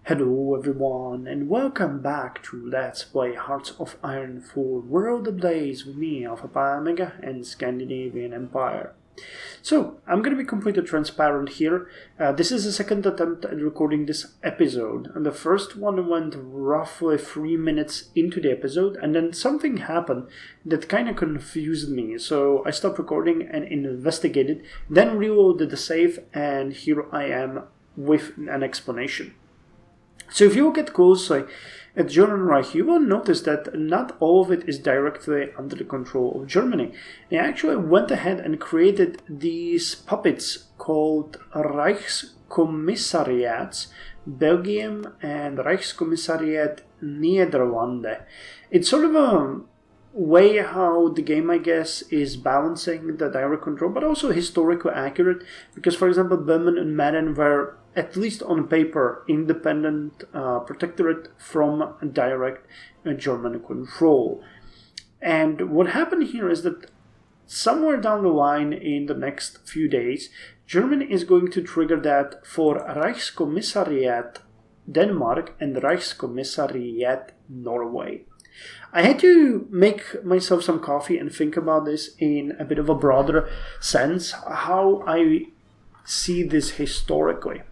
Hello everyone and welcome back to Let's Play Hearts of Iron for World Ablaze with me, Alpha Pi Omega and Scandinavian Empire. So, I'm going to be completely transparent here. This is the second attempt at recording this episode, and the first one went roughly 3 minutes into the episode, and then something happened that kind of confused me, so I stopped recording and investigated, then reloaded the save, and here I am with an explanation. So if you look at closely at German Reich, you will notice that not all of it is directly under the control of Germany. They actually went ahead and created these puppets called Reichskommissariats Belgium and Reichskommissariat Nederlande. It's sort of a way how the game, I guess, is balancing the direct control, but also historically accurate, because, for example, Bremen and Madden were, at least on paper, independent protectorate from direct German control. And what happened here is that somewhere down the line in the next few days, Germany is going to trigger that for Reichskommissariat Denmark and Reichskommissariat Norway. I had to make myself some coffee and think about this in a bit of a broader sense, how I see this historically.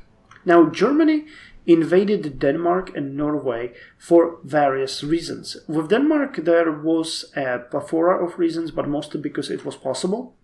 Now, Germany invaded Denmark and Norway for various reasons. With Denmark, there was a plethora of reasons, but mostly because it was possible.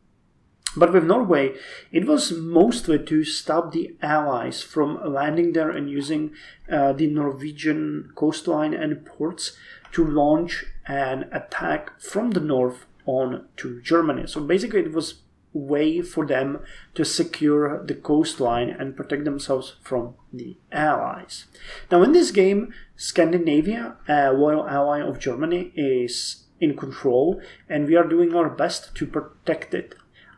But with Norway, it was mostly to stop the Allies from landing there and using the Norwegian coastline and ports to launch an attack from the north on to Germany. So basically it was a way for them to secure the coastline and protect themselves from the Allies. Now in this game, Scandinavia, a loyal ally of Germany, is in control, and we are doing our best to protect it.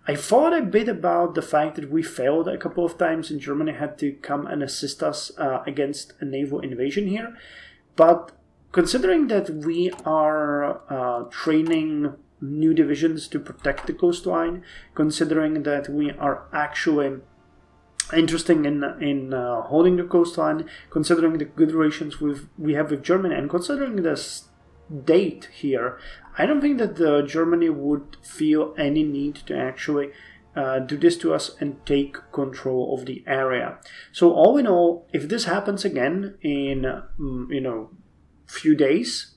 I thought a bit about the fact that we failed a couple of times and Germany had to come and assist us against a naval invasion here, but considering that we are training new divisions to protect the coastline, considering that we are actually interested in holding the coastline, considering the good relations we have with Germany, and considering this date here, I don't think that Germany would feel any need to actually do this to us and take control of the area. So all in all, if this happens again in few days,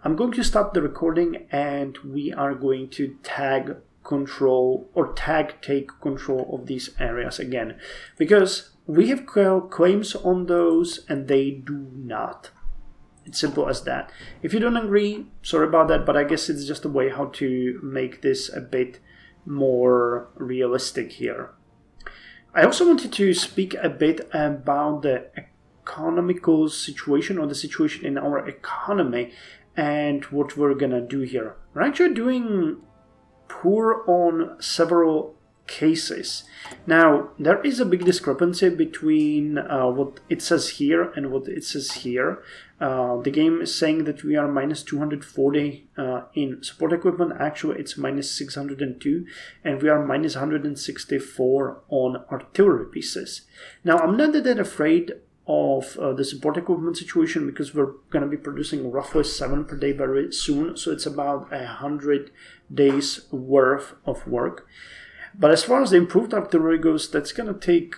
I'm going to stop the recording and we are going to tag control or take control of these areas again, because we have claims on those and they do not. It's simple as that. If you don't agree, sorry about that, but I guess it's just a way how to make this a bit more realistic here. I also wanted to speak a bit about the economical situation, or the situation in our economy, and what we're gonna do here. We're actually doing poor on several cases. Now, there is a big discrepancy between what it says here and what it says here. The game is saying that we are minus 240 in support equipment. Actually, it's minus 602, and we are minus 164 on artillery pieces. Now, I'm not that afraid of the support equipment situation, because we're going to be producing roughly 7 per day very soon, so it's about 100 days worth of work. But as far as the improved artillery goes, that's going to take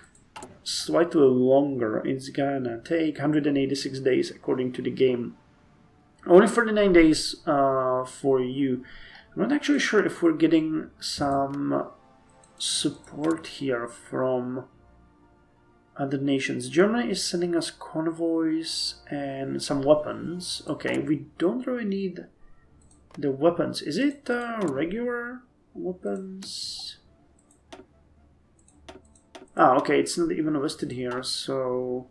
slightly longer. It's going to take 186 days according to the game. Only 39 days for you. I'm not actually sure if we're getting some support here from other nations. Germany is sending us convoys and some weapons. Okay, we don't really need the weapons. Is it regular weapons? Okay, it's not even listed here, so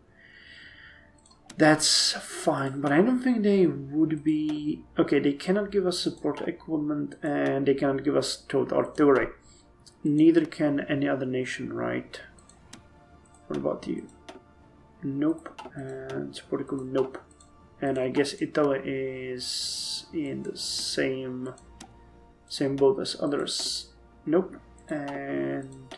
that's fine. But I don't think they would be... Okay, they cannot give us support equipment and they cannot give us towed artillery. Neither can any other nation, right? What about you? Nope. And support equipment, nope. And I guess Italy is in the same boat as others. Nope. And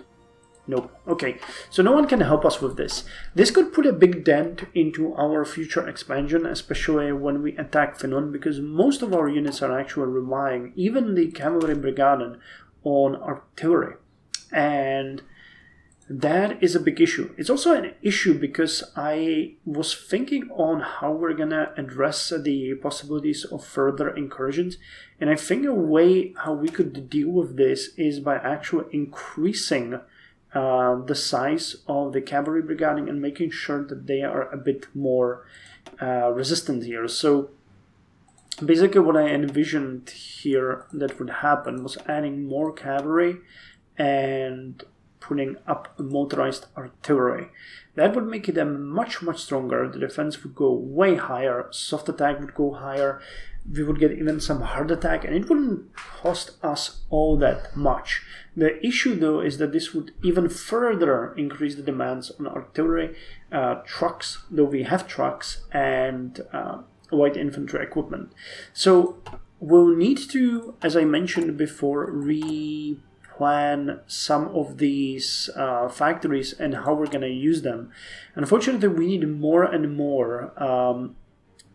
Nope. Okay, so no one can help us with this. This could put a big dent into our future expansion, especially when we attack Finland, because most of our units are actually relying, even the cavalry brigade, on artillery. And that is a big issue. It's also an issue because I was thinking on how we're gonna address the possibilities of further incursions, and I think a way how we could deal with this is by actually increasing the size of the cavalry brigade and making sure that they are a bit more resistant here. So basically what I envisioned here that would happen was adding more cavalry and putting up motorized artillery. That would make them much stronger. The defense would go way higher, soft attack would go higher, we would get even some hard attack, and it wouldn't cost us all that much. The issue though is that this would even further increase the demands on artillery, trucks, though we have trucks, and light infantry equipment. So we'll need to, as I mentioned before, plan some of these factories and how we're going to use them. Unfortunately, we need more and more.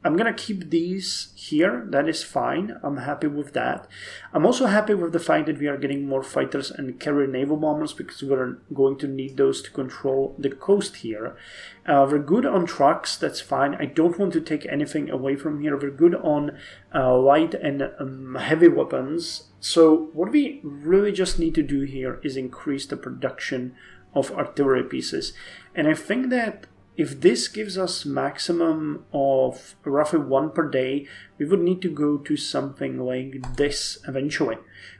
I'm going to keep these here. That is fine. I'm happy with that. I'm also happy with the fact that we are getting more fighters and carrier naval bombers because we're going to need those to control the coast here. We're good on trucks. That's fine. I don't want to take anything away from here. We're good on light and heavy weapons. So what we really just need to do here is increase the production of artillery pieces. And I think that if this gives us maximum of roughly 1 per day, we would need to go to something like this eventually,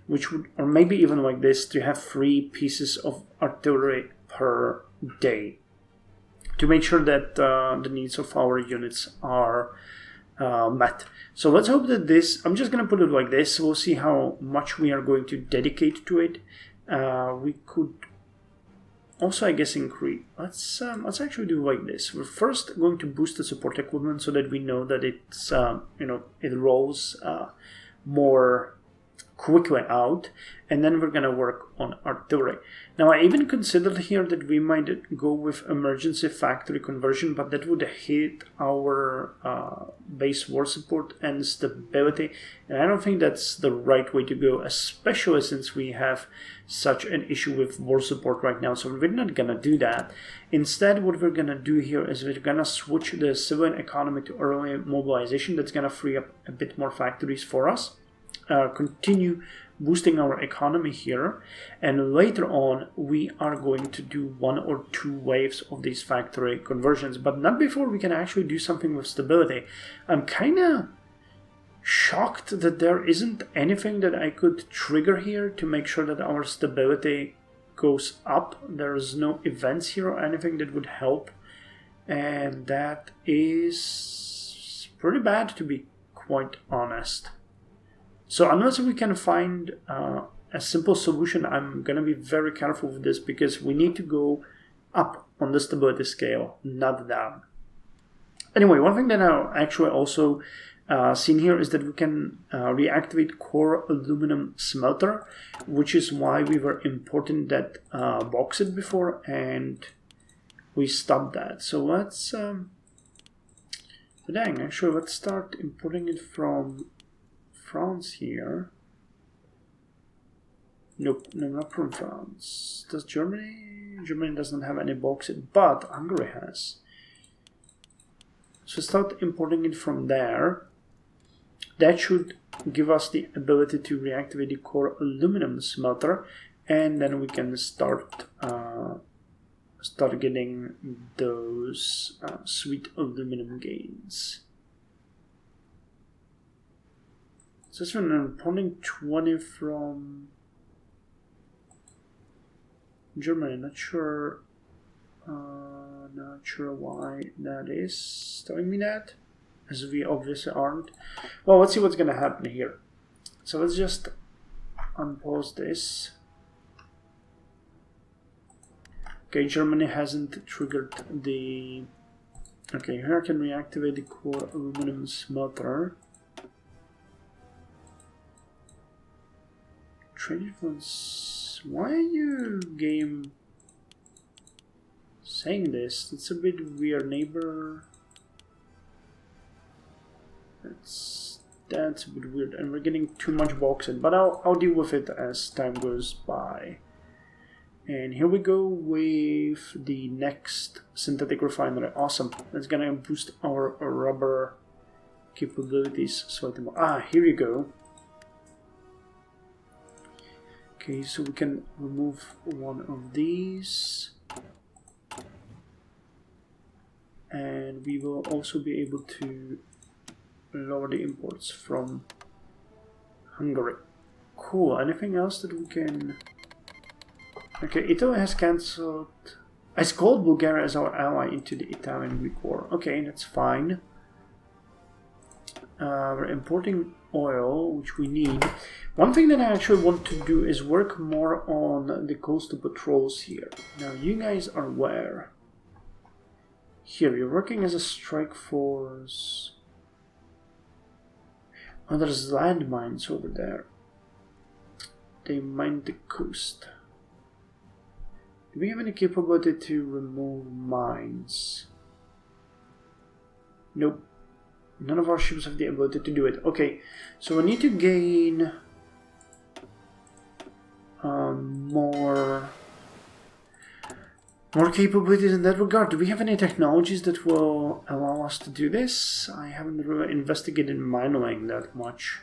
which would, or maybe even like this, to have 3 pieces of artillery per day to make sure that the needs of our units are met. So let's hope that this, I'm just going to put it like this, we'll see how much we are going to dedicate to it. We could also, I guess, increase. Let's actually do like this. We're first going to boost the support equipment so that we know that it's it rolls more quickly out, and then we're gonna work on artillery. Now, I even considered here that we might go with emergency factory conversion, but that would hit our base war support and stability, and I don't think that's the right way to go, especially since we have such an issue with war support right now. So we're not gonna do that. Instead, what we're gonna do here is we're gonna switch the civilian economy to early mobilization. That's gonna free up a bit more factories for us. Continue boosting our economy here, and later on we are going to do 1 or 2 waves of these factory conversions, but not before we can actually do something with stability. I'm kind of shocked that there isn't anything that I could trigger here to make sure that our stability goes up. There's no events here or anything that would help, and that is pretty bad, to be quite honest. So unless we can find a simple solution, I'm going to be very careful with this, because we need to go up on the stability scale, not down. Anyway, one thing that I actually also seen here is that we can reactivate core aluminum smelter, which is why we were importing that bauxite before, and we stopped that. So let's let's start importing it from France here. Nope, no, not from France. Does Germany? Germany doesn't have any bauxite, but Hungary has. So start importing it from there. That should give us the ability to reactivate the core aluminum smelter, and then we can start getting those sweet aluminum gains. So this one, I'm importing 20 from Germany. Not sure why that is telling me that, as we obviously aren't. Well, let's see what's gonna happen here. So let's just unpause this. Okay, Germany hasn't triggered the... Okay, here I can reactivate the core aluminum smelter. Trade funds. Why are you game saying this. It's a bit weird, neighbor. That's a bit weird, and we're getting too much bauxite, but I'll deal with it as time goes by. And here we go with the next synthetic refinery. Awesome. That's gonna boost our rubber capabilities slightly more. Ah, here you go. Okay, so we can remove one of these. And we will also be able to lower the imports from Hungary. Cool. Anything else that we can... Okay, Italy has cancelled... Has called Bulgaria as our ally into the Italian Greek War. Okay, that's fine. We're importing oil, which we need. One thing that I actually want to do is work more on the coastal patrols here. Now, you guys are where? Here, you're working as a strike force. Oh, there's landmines over there. They mine the coast. Do we have any capability to remove mines? Nope. None of our ships have the ability to do it. Okay, so we need to gain more capabilities in that regard. Do we have any technologies that will allow us to do this? I haven't really investigated mining that much.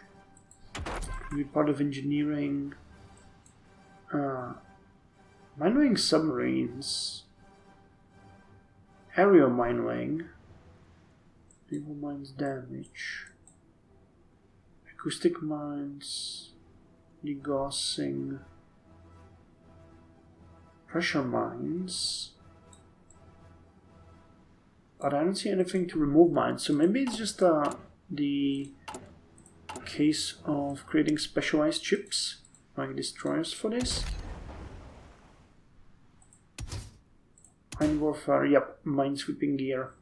Be part of engineering. Mining submarines. Aerial mining. Naval mines damage. Acoustic mines. Degaussing. Pressure mines. But I don't see anything to remove mines, so maybe it's just the case of creating specialized ships, like destroyers for this. Mine warfare, yep, minesweeping gear.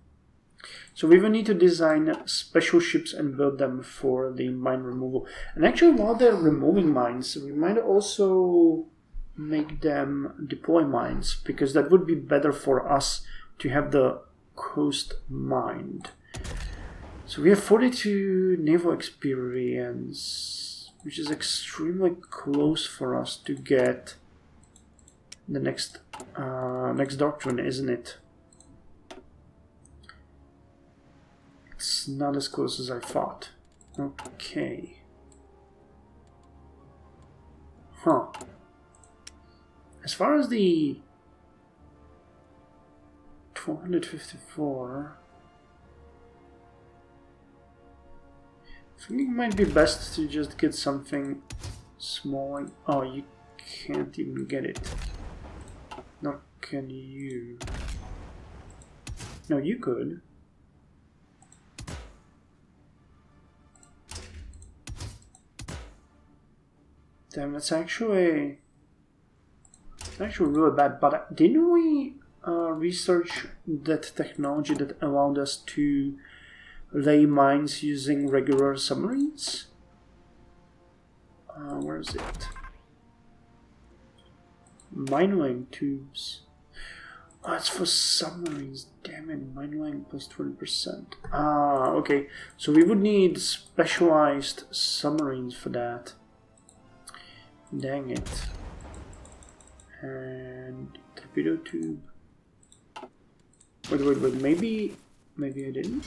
So we will need to design special ships and build them for the mine removal. And actually, while they're removing mines, we might also make them deploy mines, because that would be better for us to have the coast mined. So we have 42 naval experience, which is extremely close for us to get the next doctrine, isn't it? It's not as close as I thought. Okay. Huh. As far as the 1254, I think it might be best to just get something small. Oh, you can't even get it. Nor can you. No, you could. Damn, that's actually really bad. But didn't we research that technology that allowed us to lay mines using regular submarines? Where is it? Mine laying tubes. Oh, it's for submarines. Damn it, mine laying plus 20%. Ah, okay. So we would need specialized submarines for that. Dang it. And torpedo tube. Wait. Maybe I didn't.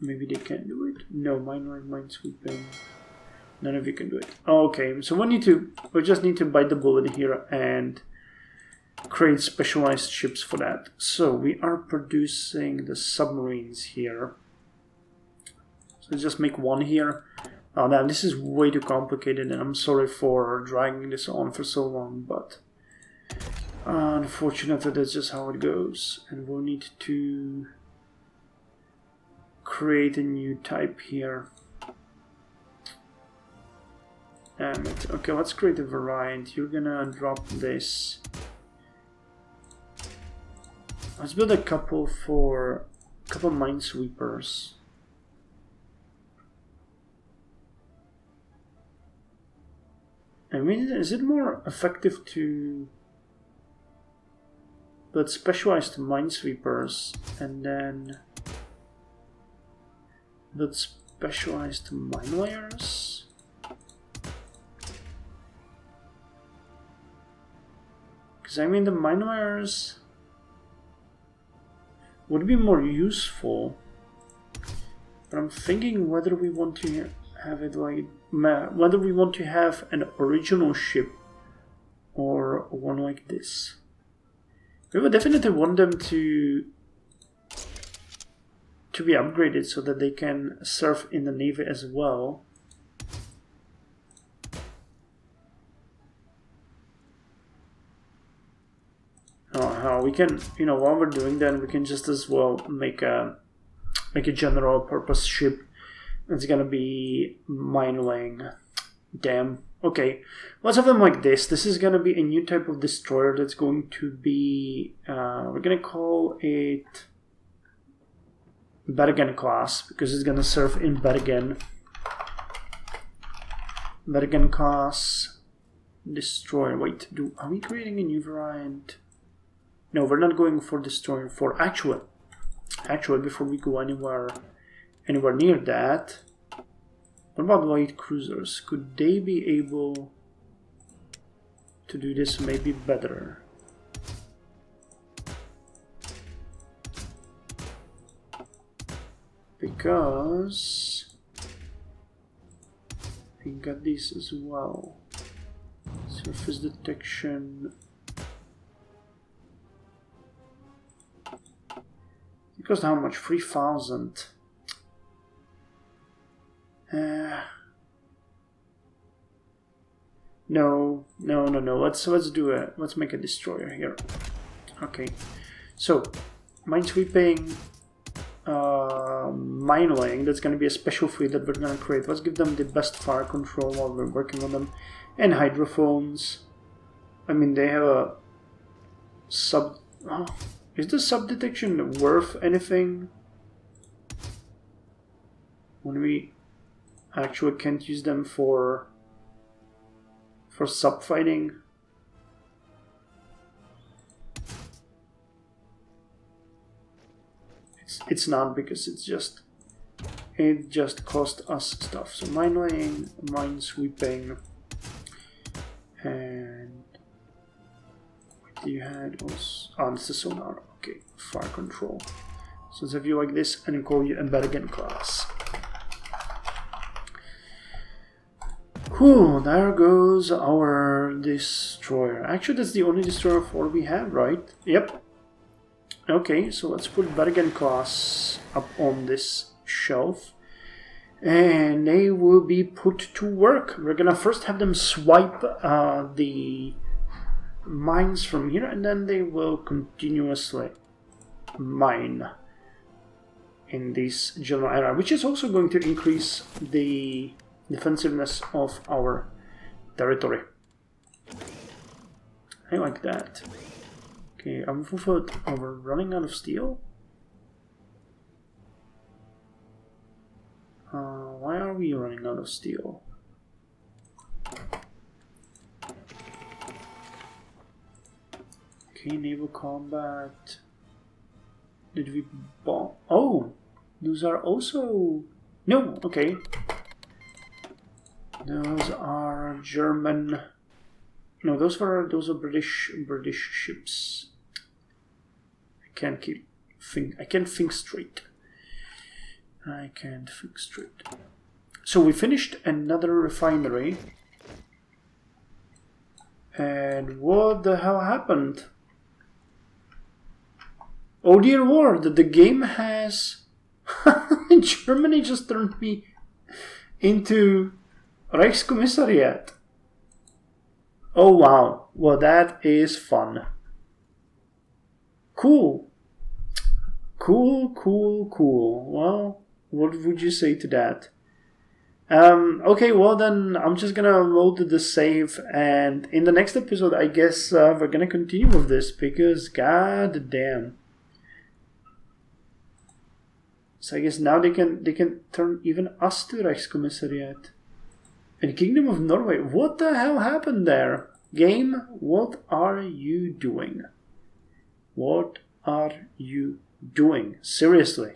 Maybe they can't do it. No, minesweeping. None of you can do it. Okay, so we just need to bite the bullet here and create specialized ships for that. So we are producing the submarines here. So let's just make one here. Oh, now this is way too complicated, and I'm sorry for dragging this on for so long, but unfortunately that's just how it goes. And we'll need to create a new type here. Damn it. Okay, let's create a variant. You're gonna drop this. Let's build a couple minesweepers. I mean, is it more effective to but specialized minesweepers, and then but specialized mine layers. Because I mean, the mine layers would be more useful, but I'm thinking whether we want to have it like whether we want to have an original ship or one like this. We would definitely want them to be upgraded so that they can serve in the Navy as well. We can, you know, while we're doing that, we can just as well make a general purpose ship. It's gonna be mine laying. Damn. Okay, let's have them like this. This is gonna be a new type of destroyer that's going to be, we're gonna call it Bergen class, because it's gonna serve in Bergen. Bergen class destroyer. Wait, are we creating a new variant? No, we're not going for destroyer, for actual. Actually, before we go anywhere near that, what about light cruisers? Could they be able to do this maybe better? Because we got these as well. Surface detection. It cost how much? 3,000. No. Let's do it. Let's make a destroyer here. Okay. So, minesweeping, mine laying. That's going to be a special fleet that we're going to create. Let's give them the best fire control while we're working on them, and hydrophones. I mean, they have a sub. Oh, is the sub detection worth anything when we actually can't use them for sub fighting? It's not, because it just cost us stuff. So mine laying, mine sweeping, and what do you had also? Oh, this is sonar. Okay, fire control. So let's have you like this, and then call you a Bergen class. Whew, there goes our destroyer. Actually, that's the only destroyer 4 we have, right? Yep. Okay, so let's put Bergen class up on this shelf, and they will be put to work. We're gonna first have them swipe the mines from here, and then they will continuously mine in this general area, which is also going to increase the defensiveness of our territory. I like that. Okay, I'm fulfilled. Oh, we're running out of steel? Why are we running out of steel? Okay, naval combat. Did we bomb? Oh, those are also... No, okay. Those are German... No, those are British ships. I can't think straight. I can't think straight. So we finished another refinery. And what the hell happened? Oh dear lord, the game has... Germany just turned me into Reichskommissariat. Oh wow, well that is fun. Cool. Well, what would you say to that? Okay, well then I'm just gonna load the save, and in the next episode I guess we're gonna continue with this, because god damn. So I guess now they can turn even us to Reichskommissariat. And Kingdom of Norway, what the hell happened there? Game, what are you doing? What are you doing? Seriously.